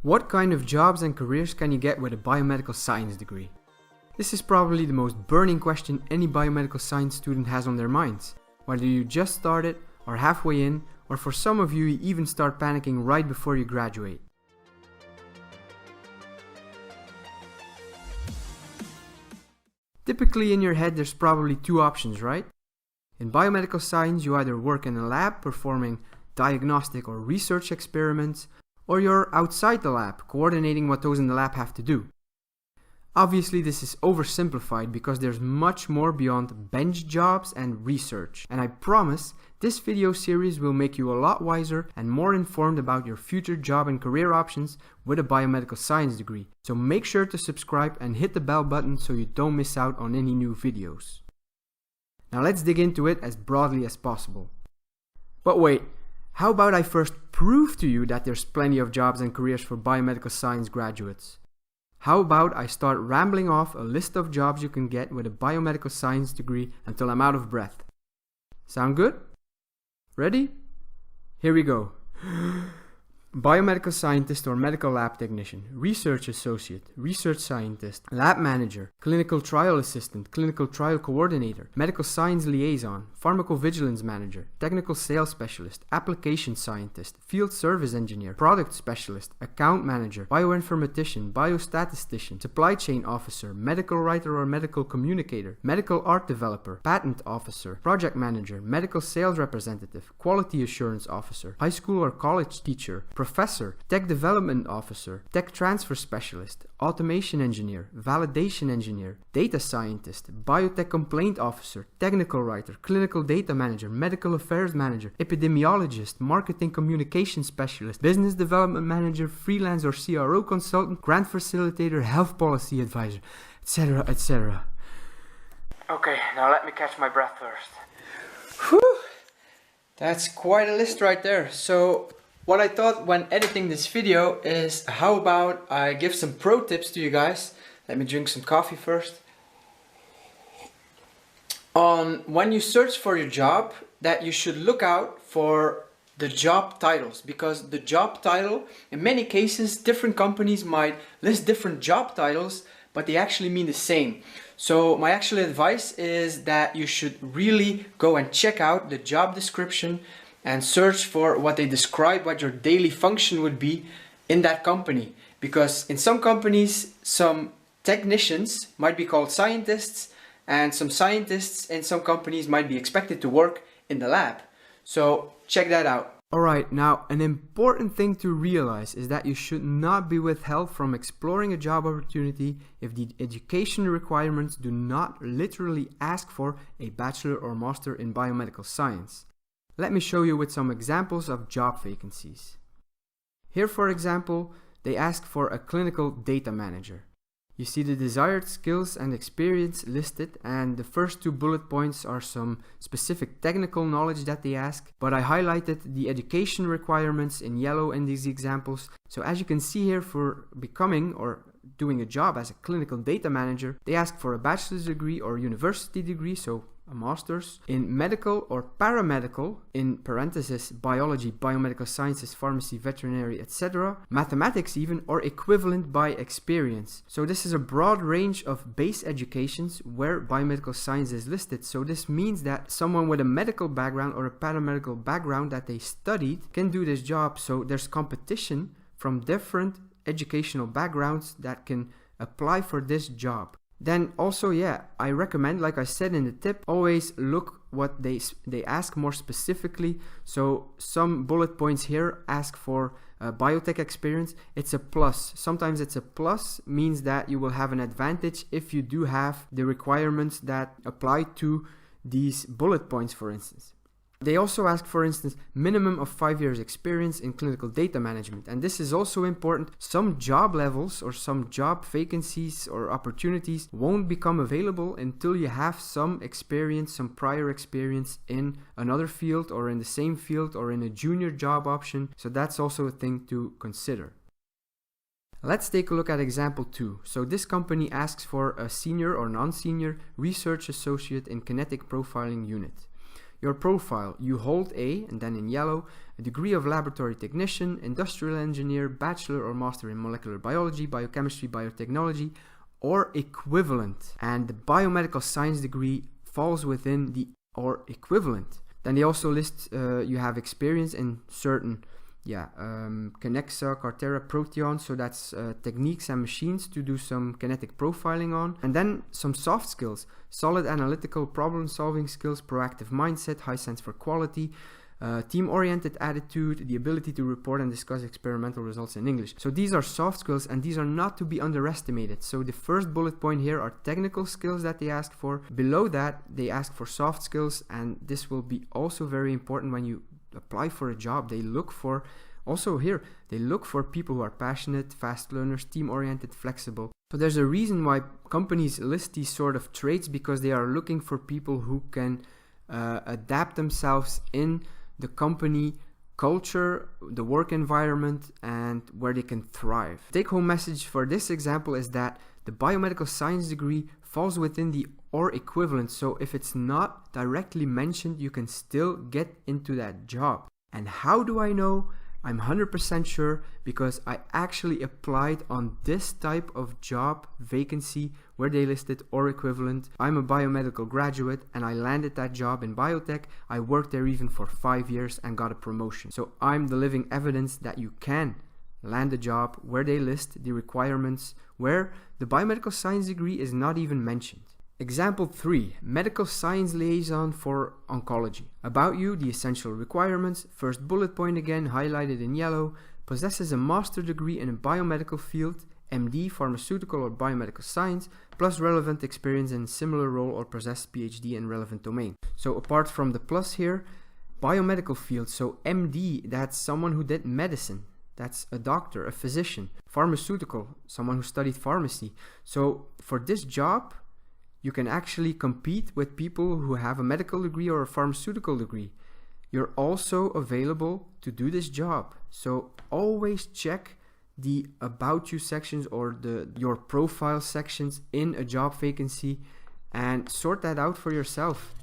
What kind of jobs and careers can you get with a biomedical science degree? This is probably the most burning question any biomedical science student has on their minds, whether you just started or halfway in, or for some of you even start panicking right before you graduate. Typically in your head there's probably two options, right? In biomedical science you either work in a lab performing diagnostic or research experiments, or you're outside the lab coordinating what those in the lab have to do. Obviously this is oversimplified because there's much more beyond bench jobs and research, and I promise this video series will make you a lot wiser and more informed about your future job and career options with a biomedical science degree. So make sure to subscribe and hit the bell button so you don't miss out on any new videos. Now let's dig into it as broadly as possible. But wait, how about I first prove to you that there's plenty of jobs and careers for biomedical science graduates? How about I start rambling off a list of jobs you can get with a biomedical science degree until I'm out of breath? Sound good? Ready? Here we go. Biomedical scientist or medical lab technician, research associate, research scientist, lab manager, clinical trial assistant, clinical trial coordinator, medical science liaison, pharmacovigilance manager, technical sales specialist, application scientist, field service engineer, product specialist, account manager, bioinformatician, biostatistician, supply chain officer, medical writer or medical communicator, medical art developer, patent officer, project manager, medical sales representative, quality assurance officer, high school or college teacher, professor, tech development officer, tech transfer specialist, automation engineer, validation engineer, data scientist, biotech complaint officer, technical writer, clinical data manager, medical affairs manager, epidemiologist, marketing communication specialist, business development manager, freelance or CRO consultant, grant facilitator, health policy advisor, etc., etc. Okay, now let me catch my breath first. Whew! That's quite a list right there. So what I thought when editing this video is, how about I give some pro tips to you guys. Let me drink some coffee first. On when you search for your job, that you should look out for the job titles, because the job title, in many cases, different companies might list different job titles, but they actually mean the same. So my actual advice is that you should really go and check out the job description and search for what they describe, what your daily function would be in that company. Because in some companies, some technicians might be called scientists, and some scientists in some companies might be expected to work in the lab. So check that out. Alright, now an important thing to realize is that you should not be withheld from exploring a job opportunity if the education requirements do not literally ask for a bachelor or master in biomedical science. Let me show you with some examples of job vacancies. Here, for example, they ask for a clinical data manager. You see the desired skills and experience listed, and the first two bullet points are some specific technical knowledge that they ask, but I highlighted the education requirements in yellow in these examples. So as you can see here, for becoming or doing a job as a clinical data manager, they ask for a bachelor's degree or university degree, so a master's in medical or paramedical, in parentheses biology, biomedical sciences, pharmacy, veterinary, etc., mathematics even, or equivalent by experience. So this is a broad range of base educations where biomedical science is listed. So this means that someone with a medical background or a paramedical background that they studied can do this job. So there's competition from different educational backgrounds that can apply for this job. Then also, I recommend, like I said in the tip, always look what they ask more specifically. So some bullet points here ask for biotech experience. It's a plus. Sometimes it's a plus, means that you will have an advantage if you do have the requirements that apply to these bullet points, for instance. They also ask, for instance, minimum of 5 years experience in clinical data management. And this is also important. Some job levels or some job vacancies or opportunities won't become available until you have some experience, some prior experience in another field or in the same field or in a junior job option. So that's also a thing to consider. Let's take a look at example 2. So this company asks for a senior or non-senior research associate in kinetic profiling unit. Your profile, you hold a, and then in yellow, a degree of laboratory technician, industrial engineer, bachelor or master in molecular biology, biochemistry, biotechnology, or equivalent. And the biomedical science degree falls within the or equivalent. Then they also list you have experience in certain Connexa, Cartera, Proteon, so that's techniques and machines to do some kinetic profiling on. And then some soft skills, solid analytical problem solving skills, proactive mindset, high sense for quality, team-oriented attitude, the ability to report and discuss experimental results in English. So these are soft skills, and these are not to be underestimated. So the first bullet point here are technical skills that they ask for. Below that, they ask for soft skills, and this will be also very important when you apply for a job. They look for, also here, they look for people who are passionate, fast learners, team-oriented, flexible. So there's a reason why companies list these sort of traits, because they are looking for people who can adapt themselves in the company culture, the work environment, and where they can thrive. Take-home message for this example is that the biomedical science degree falls within the or equivalent. So if it's not directly mentioned, you can still get into that job. And how do I know? I'm 100% sure because I actually applied on this type of job vacancy where they listed or equivalent. I'm a biomedical graduate and I landed that job in biotech. I worked there even for 5 years and got a promotion. So I'm the living evidence that you can land a job where they list the requirements, where the biomedical science degree is not even mentioned. Example 3, medical science liaison for oncology. About you, the essential requirements. First bullet point again, highlighted in yellow. Possesses a master degree in a biomedical field, MD, pharmaceutical or biomedical science, plus relevant experience in similar role or possess PhD in relevant domain. So apart from the plus here, biomedical field, so MD, that's someone who did medicine. That's a doctor, a physician. Pharmaceutical, someone who studied pharmacy. So for this job, you can actually compete with people who have a medical degree or a pharmaceutical degree. You're also available to do this job. So always check the about you sections or your profile sections in a job vacancy and sort that out for yourself.